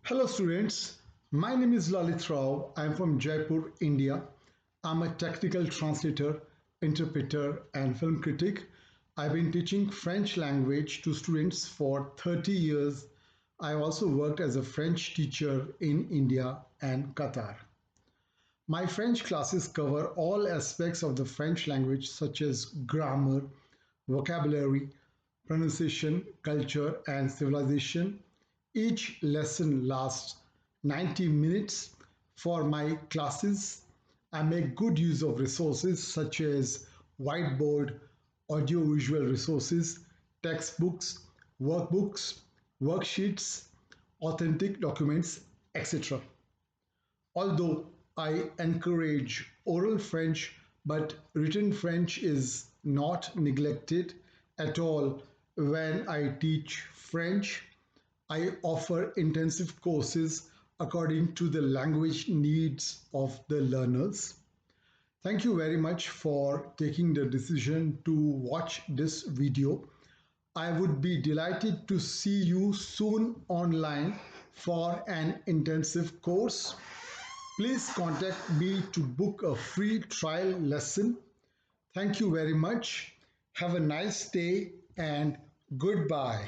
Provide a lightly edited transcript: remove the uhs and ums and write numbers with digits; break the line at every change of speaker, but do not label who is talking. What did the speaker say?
Hello students, my name is Lalit Rao. I am from Jaipur, India. I'm a technical translator, interpreter and film critic. I've been teaching French language to students for 30 years. I also worked as a French teacher in India and Qatar. My French classes cover all aspects of the French language such as grammar, vocabulary, pronunciation, culture, and civilization. Each lesson lasts 90 minutes. For my classes, I make good use of resources such as whiteboard, audiovisual resources, textbooks, workbooks, worksheets, authentic documents, etc. Although I encourage oral French, but written French is not neglected at all when I teach French. I offer intensive courses according to the language needs of the learners. Thank you very much for taking the decision to watch this video. I would be delighted to see you soon online for an intensive course. Please contact me to book a free trial lesson. Thank you very much. Have a nice day and goodbye.